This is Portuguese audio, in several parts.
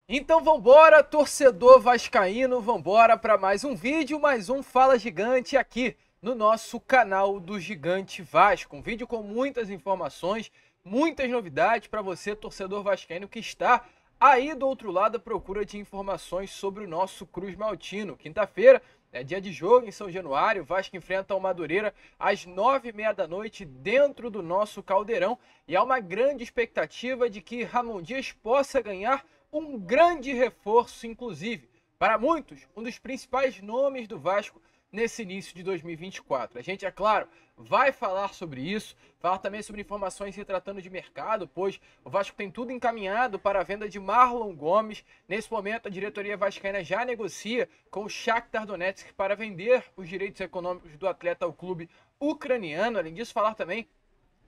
Então vambora, torcedor vascaíno, vambora para mais um vídeo, mais um Fala Gigante aqui no nosso canal do Gigante Vasco. Um vídeo com muitas informações, muitas novidades para você, torcedor vascaíno, que está aí do outro lado à procura de informações sobre o nosso Cruz Maltino. Quinta-feira é dia de jogo em São Januário, o Vasco enfrenta o Madureira às 9h30 da noite dentro do nosso Caldeirão e há uma grande expectativa de que Ramon Dias possa ganhar um grande reforço, inclusive, para muitos, um dos principais nomes do Vasco nesse início de 2024. A gente, é claro, vai falar sobre isso, falar também sobre informações se tratando de mercado, pois o Vasco tem tudo encaminhado para a venda de Marlon Gomes. Nesse momento, a diretoria vascaína já negocia com o Shakhtar Donetsk para vender os direitos econômicos do atleta ao clube ucraniano. Além disso, falar também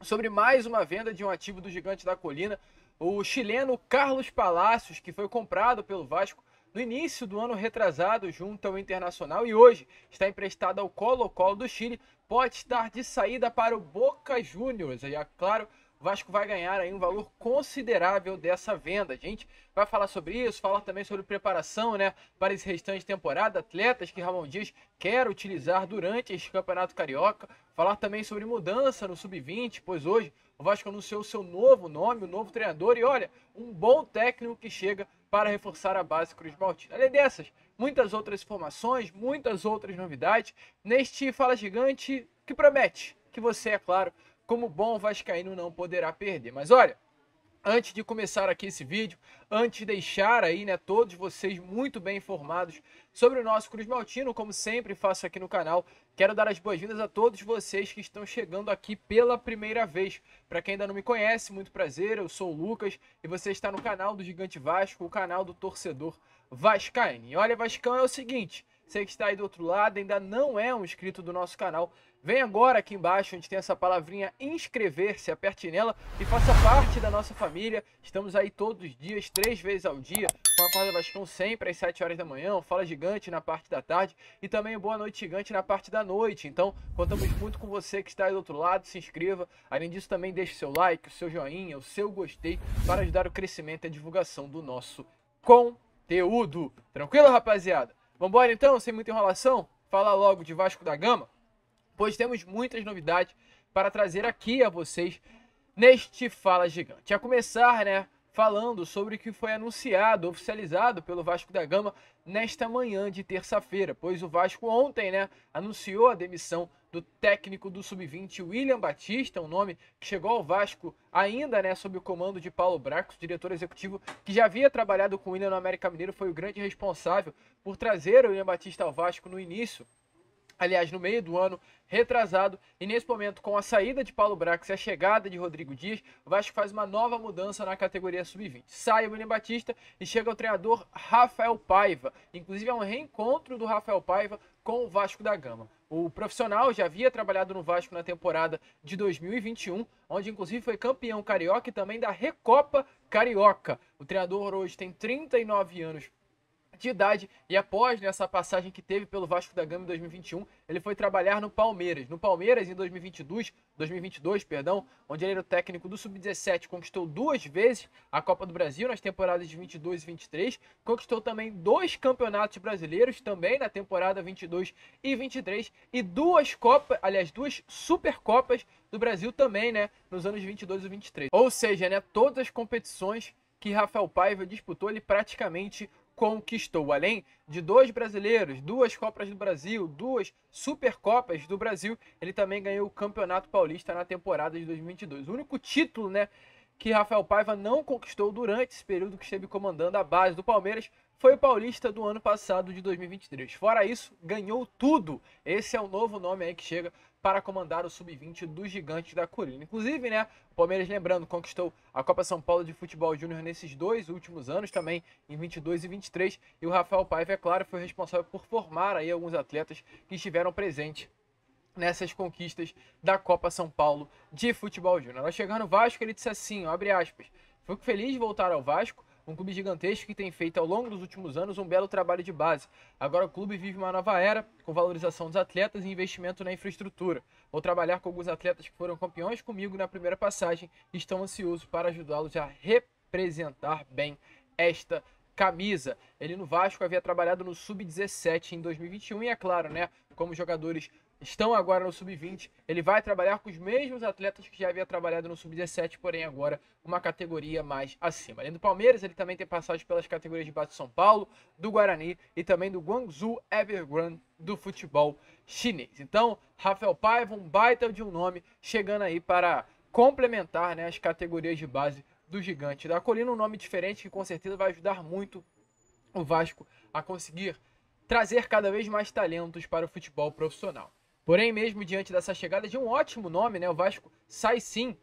sobre mais uma venda de um ativo do Gigante da Colina, o chileno Carlos Palacios, que foi comprado pelo Vasco no início do ano retrasado junto ao Internacional e hoje está emprestado ao Colo-Colo do Chile, pode estar de saída para o Boca Juniors. E, é claro, o Vasco vai ganhar aí um valor considerável dessa venda. A gente vai falar sobre isso, falar também sobre preparação, né, para esse restante de temporada, atletas que Ramon Dias quer utilizar durante este Campeonato Carioca, falar também sobre mudança no Sub-20, pois hoje o Vasco anunciou seu novo nome, o novo treinador e olha, um bom técnico que chega para reforçar a base Cruz Maltina. Além dessas, muitas outras informações, muitas outras novidades neste Fala Gigante que promete que você, é claro, como bom vascaíno, não poderá perder. Mas olha, antes de começar aqui esse vídeo, antes de deixar aí, né, todos vocês muito bem informados sobre o nosso Cruz Maltino, como sempre faço aqui no canal, quero dar as boas-vindas a todos vocês que estão chegando aqui pela primeira vez. Para quem ainda não me conhece, muito prazer, eu sou o Lucas e você está no canal do Gigante Vasco, o canal do torcedor vascaíno. E olha, Vascão, é o seguinte, você que está aí do outro lado, ainda não é um inscrito do nosso canal, vem agora aqui embaixo, onde tem essa palavrinha inscrever-se, aperte nela e faça parte da nossa família. Estamos aí todos os dias, 3 vezes ao dia, com a Acorda Vascão sempre às 7 horas da manhã, o Fala Gigante na parte da tarde e também o Boa Noite Gigante na parte da noite. Então, contamos muito com você que está aí do outro lado, se inscreva. Além disso, também deixe o seu like, o seu joinha, o seu gostei para ajudar o crescimento e a divulgação do nosso conteúdo. Tranquilo, rapaziada? Vambora então, sem muita enrolação? Falar logo de Vasco da Gama, pois temos muitas novidades para trazer aqui a vocês neste Fala Gigante. A começar, né, falando sobre o que foi anunciado, oficializado pelo Vasco da Gama nesta manhã de terça-feira, pois o Vasco ontem, né, anunciou a demissão do técnico do Sub-20, William Batista, um nome que chegou ao Vasco ainda, né, sob o comando de Paulo Bracos, diretor executivo que já havia trabalhado com o William no América Mineiro, foi o grande responsável por trazer o William Batista ao Vasco no início. Aliás, no meio do ano retrasado, e nesse momento, com a saída de Paulo Bracos e a chegada de Rodrigo Dias, o Vasco faz uma nova mudança na categoria Sub-20. Sai o William Batista e chega o treinador Rafael Paiva. Inclusive, é um reencontro do Rafael Paiva com o Vasco da Gama. O profissional já havia trabalhado no Vasco na temporada de 2021, onde inclusive foi campeão carioca e também da Recopa Carioca. O treinador hoje tem 39 anos de idade e após nessa passagem que teve pelo Vasco da Gama em 2021, ele foi trabalhar no Palmeiras. No Palmeiras em 2022, perdão, onde ele era o técnico do Sub-17, conquistou 2 vezes a Copa do Brasil nas temporadas de 22 e 23, conquistou também 2 campeonatos brasileiros também na temporada 22 e 23 e 2 Copas, aliás, 2 Supercopas do Brasil também, né, nos anos 22 e 23. Ou seja, né, todas as competições que Rafael Paiva disputou, ele praticamente conquistou. Além de 2 brasileiros, 2 Copas do Brasil, 2 Supercopas do Brasil, ele também ganhou o Campeonato Paulista na temporada de 2022. O único título, né, que Rafael Paiva não conquistou durante esse período que esteve comandando a base do Palmeiras foi o Paulista do ano passado, de 2023. Fora isso, ganhou tudo. Esse é o novo nome aí que chega para comandar o Sub-20 dos Gigantes da Colina. Inclusive, né, o Palmeiras, lembrando, conquistou a Copa São Paulo de Futebol Júnior nesses 2 últimos anos, também em 22 e 23. E o Rafael Paiva, é claro, foi responsável por formar aí alguns atletas que estiveram presentes nessas conquistas da Copa São Paulo de Futebol Júnior. Ao chegar no Vasco, ele disse assim, ó, abre aspas, fico feliz de voltar ao Vasco, um clube gigantesco que tem feito ao longo dos últimos anos um belo trabalho de base. Agora o clube vive uma nova era, com valorização dos atletas e investimento na infraestrutura. Vou trabalhar com alguns atletas que foram campeões comigo na primeira passagem e estão ansiosos para ajudá-los a representar bem esta camisa. Ele no Vasco havia trabalhado no Sub-17 em 2021 e é claro, né, como os jogadores estão agora no Sub-20, ele vai trabalhar com os mesmos atletas que já havia trabalhado no Sub-17, porém agora uma categoria mais acima. Além do Palmeiras, ele também tem passagem pelas categorias de base de São Paulo, do Guarani e também do Guangzhou Evergrande do futebol chinês. Então, Rafael Paiva, um baita de um nome, chegando aí para complementar, né, as categorias de base do Gigante da Colina, um nome diferente que com certeza vai ajudar muito o Vasco a conseguir trazer cada vez mais talentos para o futebol profissional. Porém, mesmo diante dessa chegada de um ótimo nome, né, o Vasco sai sim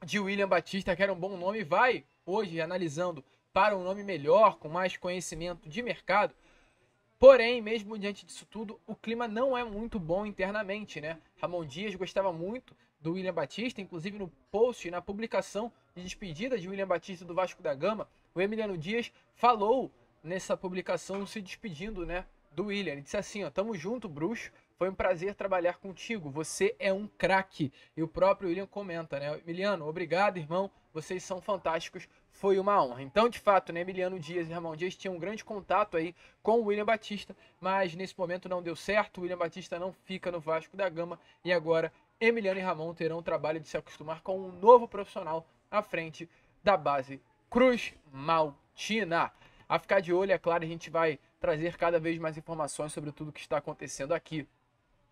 de William Batista, que era um bom nome, e vai hoje analisando para um nome melhor, com mais conhecimento de mercado. Porém, mesmo diante disso tudo, o clima não é muito bom internamente, né? Ramon Dias gostava muito do William Batista, inclusive no post, na publicação de despedida de William Batista do Vasco da Gama, o Emiliano Dias falou nessa publicação se despedindo, né, do William. Ele disse assim, ó, tamo junto, bruxo, foi um prazer trabalhar contigo, você é um craque. E o próprio William comenta, né, Emiliano, obrigado, irmão, vocês são fantásticos, foi uma honra. Então, de fato, né, Emiliano Dias e Ramon Dias tinham um grande contato aí com o William Batista, mas nesse momento não deu certo, o William Batista não fica no Vasco da Gama e agora Emiliano e Ramon terão o trabalho de se acostumar com um novo profissional à frente da base Cruz Maltina. A ficar de olho, é claro, a gente vai trazer cada vez mais informações sobre tudo que está acontecendo aqui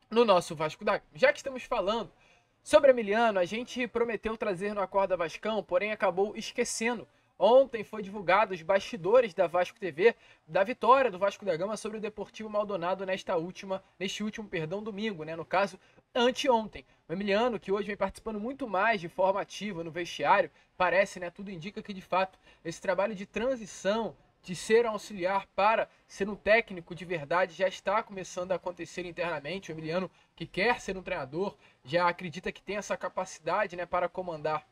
no nosso Vasco da Gama. Já que estamos falando sobre Emiliano, a gente prometeu trazer no Acorda Vascão, porém acabou esquecendo. Ontem foi divulgado os bastidores da Vasco TV da vitória do Vasco da Gama sobre o Deportivo Maldonado neste último domingo, né? No caso, anteontem. O Emiliano, que hoje vem participando muito mais de forma ativa no vestiário, parece, né? Tudo indica que de fato esse trabalho de transição, de ser um auxiliar para ser um técnico de verdade, já está começando a acontecer internamente. O Emiliano, que quer ser um treinador, já acredita que tem essa capacidade, né, para comandar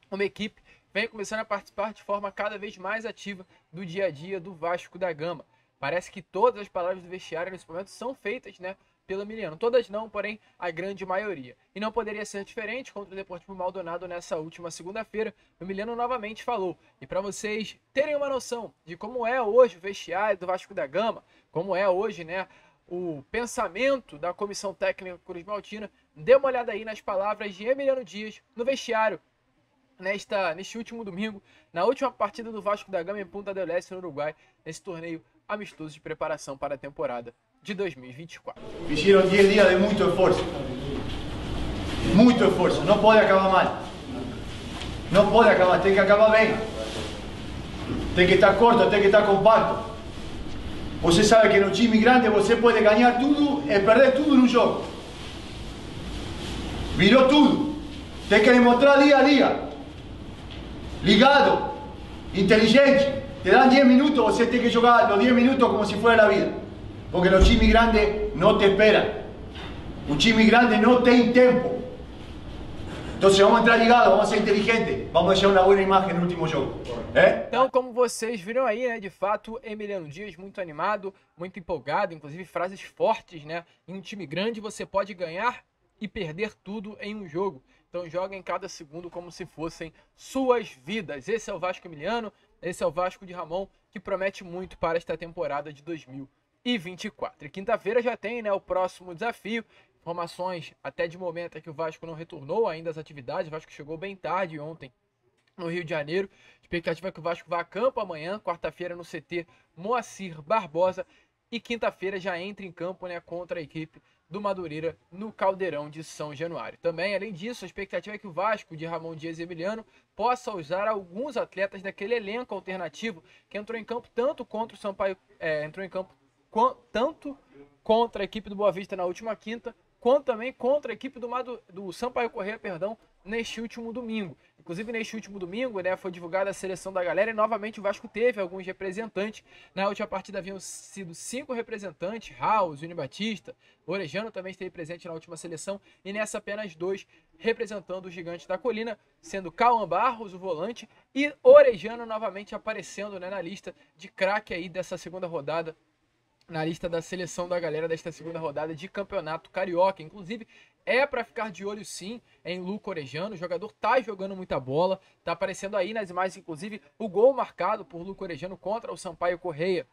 uma equipe, vem começando a participar de forma cada vez mais ativa do dia a dia do Vasco da Gama. Parece que todas as palavras do vestiário nesse momento são feitas, né, pelo Emiliano. Todas não, porém a grande maioria. E não poderia ser diferente contra o Deportivo Maldonado nessa última segunda-feira. O Emiliano novamente falou. E para vocês terem uma noção de como é hoje o vestiário do Vasco da Gama, como é hoje, né, o pensamento da comissão técnica Cruz Maltina, dê uma olhada aí nas palavras de Emiliano Dias no vestiário neste último domingo, na última partida do Vasco da Gama em Punta del Este, no Uruguai, nesse torneio amistoso de preparação para a temporada de 2024. Hicieron 10 días de muito esforço, não pode acabar mal, não pode acabar, tem que acabar bem, tem que estar corto, tem que estar compacto. Você sabe que no time grande você pode ganhar tudo e perder tudo num jogo. Virou tudo, tem que demonstrar dia a dia. Ligado, inteligente, te dan 10 minutos, você tem que jogar los 10 minutos como si fuera la vida. Porque los times grandes no te esperan. Un time grande no tem tempo. Entonces vamos a entrar ligados, vamos a ser inteligentes, vamos a deixar uma boa imagem no último jogo. Então, como vocês viram aí, né, de fato, Emiliano Dias muito animado, muito empolgado, inclusive frases fortes, né? Em um time grande você pode ganhar e perder tudo em um jogo. Então joga em cada segundo como se fossem suas vidas. Esse é o Vasco Emiliano, esse é o Vasco de Ramon, que promete muito para esta temporada de 2024. E quinta-feira já tem, né, o próximo desafio. Informações até de momento é que o Vasco não retornou ainda às atividades. O Vasco chegou bem tarde ontem no Rio de Janeiro. A expectativa é que o Vasco vá a campo amanhã, quarta-feira no CT Moacir Barbosa. E quinta-feira já entra em campo, né, contra a equipe do Madureira no Caldeirão de São Januário. Também, além disso, a expectativa é que o Vasco de Ramon Dias e Emiliano possa usar alguns atletas daquele elenco alternativo que entrou em campo tanto contra o Sampaio, tanto contra a equipe do Boa Vista na última quinta, quanto também contra a equipe do Sampaio Corrêa, neste último domingo. Inclusive, neste último domingo, né, foi divulgada a seleção da galera e novamente o Vasco teve alguns representantes. Na última partida haviam sido 5 representantes, Raul, Júnior Batista, Orejano também esteve presente na última seleção, e nessa apenas 2 representando os Gigantes da Colina, sendo Cauã Barros, o volante, e Orejano novamente aparecendo, né, na lista de craque aí dessa segunda rodada, na lista da seleção da galera desta segunda rodada de Campeonato Carioca. Inclusive, é para ficar de olho sim em Luca Orejano. O jogador tá jogando muita bola, tá aparecendo aí nas imagens, inclusive, o gol marcado por Luca Orejano contra o Sampaio Corrêa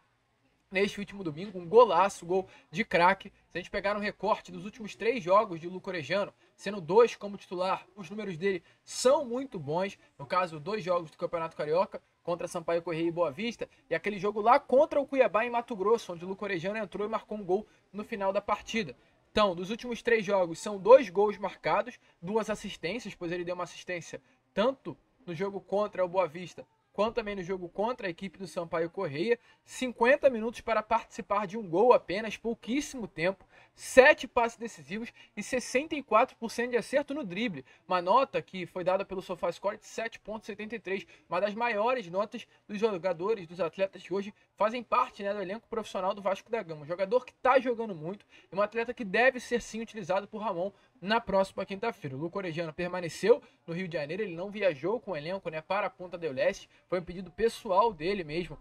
neste último domingo, um golaço, gol de craque. Se a gente pegar um recorte dos últimos 3 jogos de Luca Orejano, sendo 2 como titular, os números dele são muito bons. No caso, 2 jogos do Campeonato Carioca, contra Sampaio Corrêa e Boa Vista, e aquele jogo lá contra o Cuiabá em Mato Grosso, onde o Luca Orejano entrou e marcou um gol no final da partida. Então, dos últimos 3 jogos, são 2 gols marcados, 2 assistências, pois ele deu uma assistência tanto no jogo contra o Boa Vista, quanto também no jogo contra a equipe do Sampaio Corrêa. 50 minutos para participar de um gol apenas, pouquíssimo tempo, 7 passes decisivos e 64% de acerto no drible. Uma nota que foi dada pelo SofaScore de 7,73, uma das maiores notas dos jogadores, dos atletas que hoje fazem parte, né, do elenco profissional do Vasco da Gama. Um jogador que está jogando muito e um atleta que deve ser sim utilizado por Ramon na próxima quinta-feira. O Luca Orejano permaneceu no Rio de Janeiro, ele não viajou com o elenco, né, para a Ponta del Este, foi um pedido pessoal dele mesmo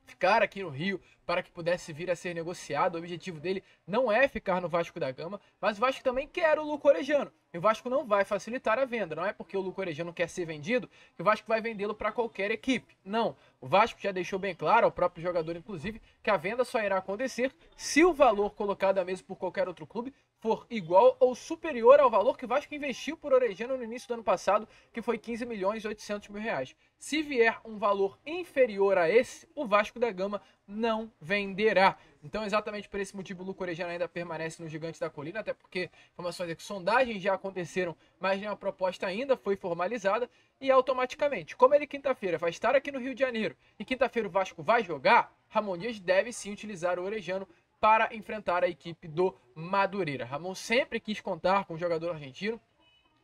ficar aqui no Rio para que pudesse vir a ser negociado. O objetivo dele não é ficar no Vasco da Gama, mas o Vasco também quer o Luca Orejano. E o Vasco não vai facilitar a venda. Não é porque o Luca Orejano quer ser vendido que o Vasco vai vendê-lo para qualquer equipe. Não. O Vasco já deixou bem claro, ao próprio jogador inclusive, que a venda só irá acontecer se o valor colocado à mesa por qualquer outro clube for igual ou superior ao valor que o Vasco investiu por Orejano no início do ano passado, que foi 15 milhões e 800 mil reais. Se vier um valor inferior a esse, o Vasco da Gama não venderá. Então, exatamente por esse motivo, o Luca Orejano ainda permanece no Gigante da Colina, até porque informações é que sondagens já aconteceram, mas nenhuma proposta ainda foi formalizada, e automaticamente, como ele quinta-feira vai estar aqui no Rio de Janeiro, e quinta-feira o Vasco vai jogar, Ramon Dias deve sim utilizar o Orejano para enfrentar a equipe do Madureira. Ramon sempre quis contar com o jogador argentino,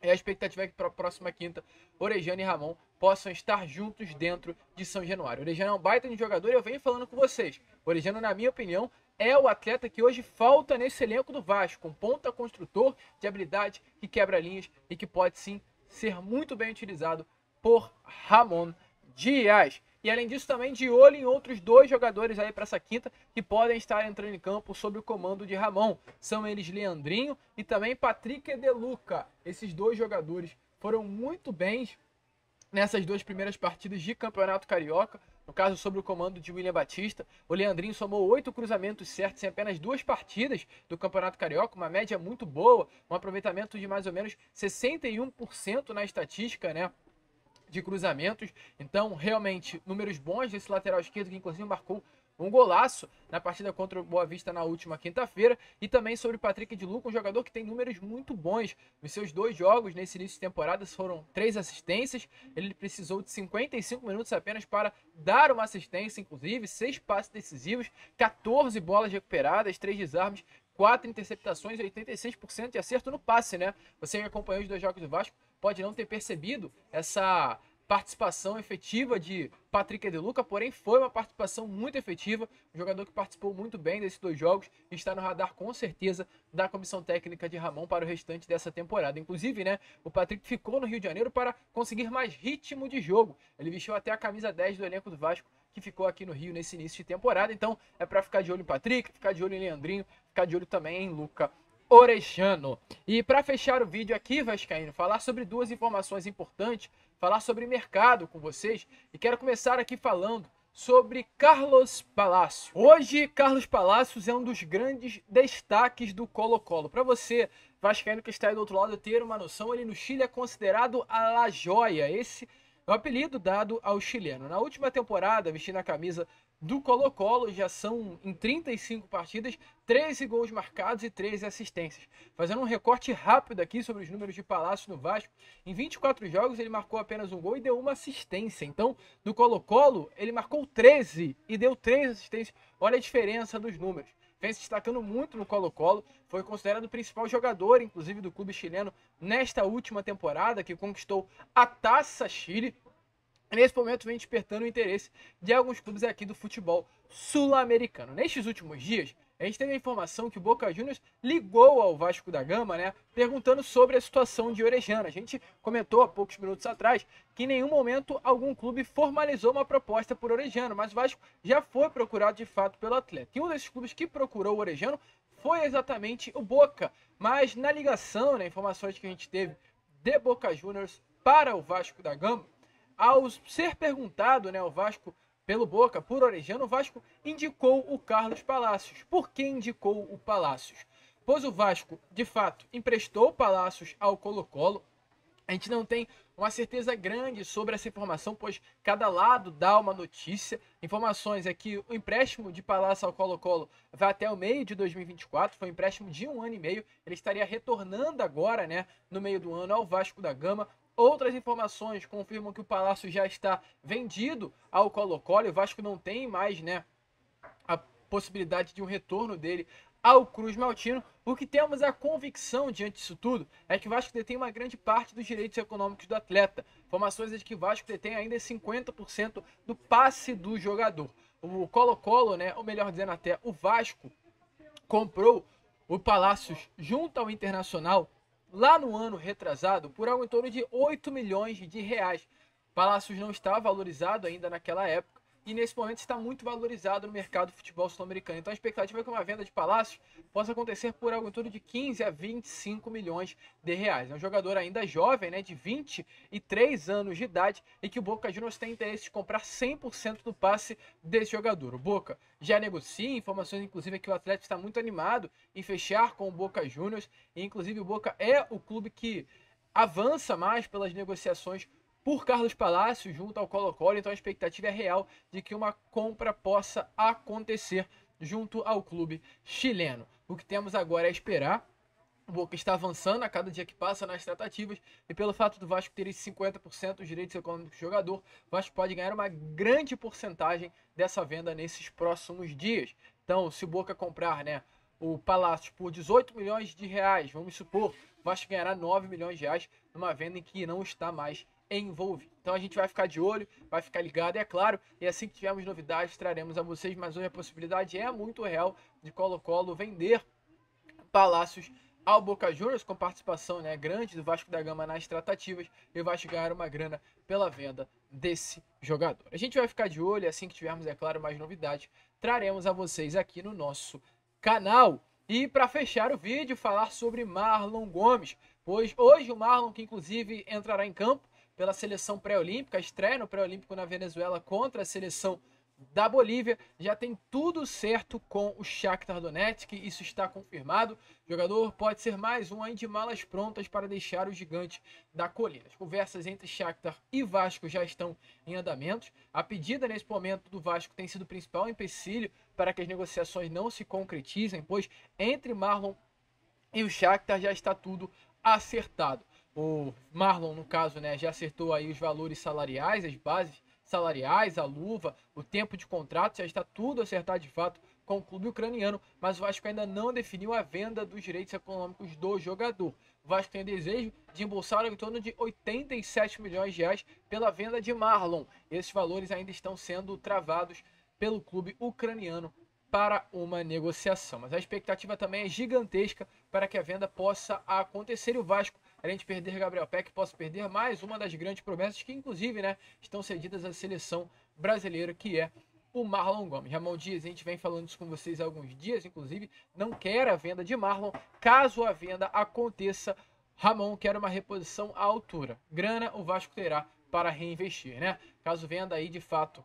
e a expectativa é que para a próxima quinta, Orejano e Ramon possam estar juntos dentro de São Januário. Orejano é um baita de jogador e eu venho falando com vocês. Orejano, na minha opinião, é o atleta que hoje falta nesse elenco do Vasco. Um ponta construtor de habilidade, que quebra linhas e que pode sim ser muito bem utilizado por Ramon Dias. E além disso também de olho em outros 2 jogadores aí para essa quinta que podem estar entrando em campo sob o comando de Ramon. São eles Leandrinho e também Patrick De Luca. Esses 2 jogadores foram muito bens nessas 2 primeiras partidas de Campeonato Carioca. No caso, sob o comando de William Batista, o Leandrinho somou 8 cruzamentos certos em apenas 2 partidas do Campeonato Carioca, uma média muito boa, um aproveitamento de mais ou menos 61% na estatística, né, de cruzamentos. Então, realmente, números bons desse lateral esquerdo, que inclusive marcou um golaço na partida contra o Boa Vista na última quinta-feira. E também sobre o Patrick de Luca, um jogador que tem números muito bons. Nos seus 2 jogos nesse início de temporada foram 3 assistências. Ele precisou de 55 minutos apenas para dar uma assistência, inclusive 6 passes decisivos, 14 bolas recuperadas, 3 desarmes, 4 interceptações e 86% de acerto no passe, né? Você que acompanhou os 2 jogos do Vasco pode não ter percebido essa participação efetiva de Patrick De Luca, porém foi uma participação muito efetiva, um jogador que participou muito bem desses 2 jogos e está no radar com certeza da comissão técnica de Ramon para o restante dessa temporada. Inclusive, né, o Patrick ficou no Rio de Janeiro para conseguir mais ritmo de jogo. Ele vestiu até a camisa 10 do elenco do Vasco, que ficou aqui no Rio nesse início de temporada. Então é para ficar de olho em Patrick, ficar de olho em Leandrinho, ficar de olho também em Luca Orejano. E para fechar o vídeo aqui, vascaíno, falar sobre 2 informações importantes, falar sobre mercado com vocês, e quero começar aqui falando sobre Carlos Palacios. Hoje, Carlos Palacios é um dos grandes destaques do Colo-Colo. Para você, vascaíno que está aí do outro lado, ter uma noção, ele no Chile é considerado a La Joia. Esse é o apelido dado ao chileno. Na última temporada, vestindo a camisa do Colo-Colo, já são em 35 partidas, 13 gols marcados e 13 assistências. Fazendo um recorte rápido aqui sobre os números de Palacios no Vasco, em 24 jogos ele marcou apenas um gol e deu uma assistência. Então, no Colo-Colo, ele marcou 13 e deu 3 assistências. Olha a diferença dos números. Vem se destacando muito no Colo-Colo, foi considerado o principal jogador, inclusive, do clube chileno nesta última temporada, que conquistou a Taça Chile. Nesse momento vem despertando o interesse de alguns clubes aqui do futebol sul-americano. Nestes últimos dias, a gente teve a informação que o Boca Juniors ligou ao Vasco da Gama, né, perguntando sobre a situação de Orejano. A gente comentou há poucos minutos atrás que em nenhum momento algum clube formalizou uma proposta por Orejano, mas o Vasco já foi procurado de fato pelo atleta. E um desses clubes que procurou o Orejano foi exatamente o Boca, mas na ligação, né, informações que a gente teve de Boca Juniors para o Vasco da Gama, ao ser perguntado, né, o Vasco pelo Boca, por Orejano, o Vasco indicou o Carlos Palacios. Por que indicou o Palacios? Pois o Vasco, de fato, emprestou o Palacios ao Colo-Colo. A gente não tem uma certeza grande sobre essa informação, pois cada lado dá uma notícia. Informações é que o empréstimo de Palacios ao Colo-Colo vai até o meio de 2024, foi um empréstimo de 1 ano e meio. Ele estaria retornando agora, né, no meio do ano, ao Vasco da Gama. Outras informações confirmam que o Palacios já está vendido ao Colo-Colo e o Vasco não tem mais, né, a possibilidade de um retorno dele ao Cruz Maltino. O que temos a convicção diante disso tudo é que o Vasco detém uma grande parte dos direitos econômicos do atleta. Informações é de que o Vasco detém ainda 50% do passe do jogador. O Colo-Colo, né, ou melhor dizendo até o Vasco, comprou o Palacios junto ao Internacional lá no ano retrasado por algo em torno de 8 milhões de reais. Palacios não estava valorizado ainda naquela época e nesse momento está muito valorizado no mercado do futebol sul-americano. Então a expectativa é que uma venda de Palacios possa acontecer por algo em torno de 15 a 25 milhões de reais. É um jogador ainda jovem, né, de 23 anos de idade, e que o Boca Juniors tem interesse de comprar 100% do passe desse jogador. O Boca já negocia, informações inclusive é que o Atlético está muito animado em fechar com o Boca Juniors, e inclusive o Boca é o clube que avança mais pelas negociações por Carlos Palacios junto ao Colo-Colo. Então a expectativa é real de que uma compra possa acontecer junto ao clube chileno. O que temos agora é esperar. O Boca está avançando a cada dia que passa nas tratativas, e pelo fato do Vasco ter esses 50% dos direitos econômicos do jogador, o Vasco pode ganhar uma grande porcentagem dessa venda nesses próximos dias. Então, se o Boca comprar, né, o Palacios por 18 milhões de reais, vamos supor, o Vasco ganhará 9 milhões de reais numa venda em que não está mais envolvido. Então a gente vai ficar de olho, vai ficar ligado, é claro, e assim que tivermos novidades traremos a vocês, mas hoje a possibilidade é muito real de Colo-Colo vender Palacios ao Boca Juniors, com participação, né, grande do Vasco da Gama nas tratativas, e o Vasco ganhar uma grana pela venda desse jogador. A gente vai ficar de olho, e assim que tivermos, é claro, mais novidades, traremos a vocês aqui no nosso canal. E para fechar o vídeo, falar sobre Marlon Gomes, pois hoje o Marlon, que inclusive entrará em campo pela seleção pré-olímpica, estreia no pré-olímpico na Venezuela contra a seleção da Bolívia, já tem tudo certo com o Shakhtar Donetsk, isso está confirmado. O jogador pode ser mais um aí de malas prontas para deixar o gigante da colina. As conversas entre Shakhtar e Vasco já estão em andamento. A pedida nesse momento do Vasco tem sido o principal empecilho para que as negociações não se concretizem, pois entre Marlon e o Shakhtar já está tudo acertado. O Marlon, no caso, né, já acertou aí os valores salariais, as bases salariais, a luva, o tempo de contrato, já está tudo acertado de fato com o clube ucraniano, mas o Vasco ainda não definiu a venda dos direitos econômicos do jogador. O Vasco tem desejo de embolsar em torno de 87 milhões de reais pela venda de Marlon. Esses valores ainda estão sendo travados pelo clube ucraniano para uma negociação, mas a expectativa também é gigantesca para que a venda possa acontecer e o Vasco, além de perder Gabriel Peck, possa perder mais uma das grandes promessas que inclusive, né, estão cedidas à seleção brasileira, que é o Marlon Gomes. Ramon Dias, a gente vem falando isso com vocês há alguns dias, inclusive não quer a venda de Marlon. Caso a venda aconteça, Ramon quer uma reposição à altura. Grana o Vasco terá para reinvestir, né? Caso venda aí de fato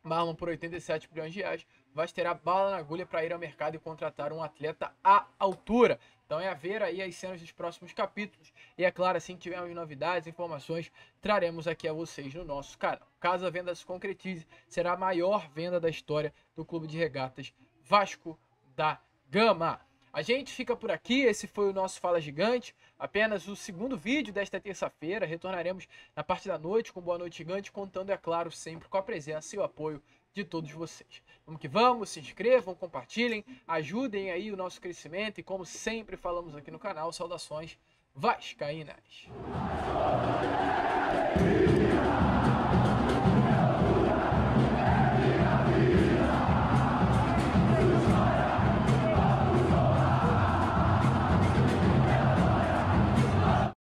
Marlon por 87 milhões de reais, vai ter a bala na agulha para ir ao mercado e contratar um atleta à altura. Então é a ver aí as cenas dos próximos capítulos. E é claro, assim que tivermos novidades, informações, traremos aqui a vocês no nosso canal. Caso a venda se concretize, será a maior venda da história do Clube de Regatas Vasco da Gama. A gente fica por aqui, esse foi o nosso Fala Gigante, apenas o segundo vídeo desta terça-feira. Retornaremos na parte da noite com Boa Noite Gigante, contando, é claro, sempre com a presença e o apoio de todos vocês. Vamos que vamos, se inscrevam, compartilhem, ajudem aí o nosso crescimento e, como sempre falamos aqui no canal, saudações vascaínas.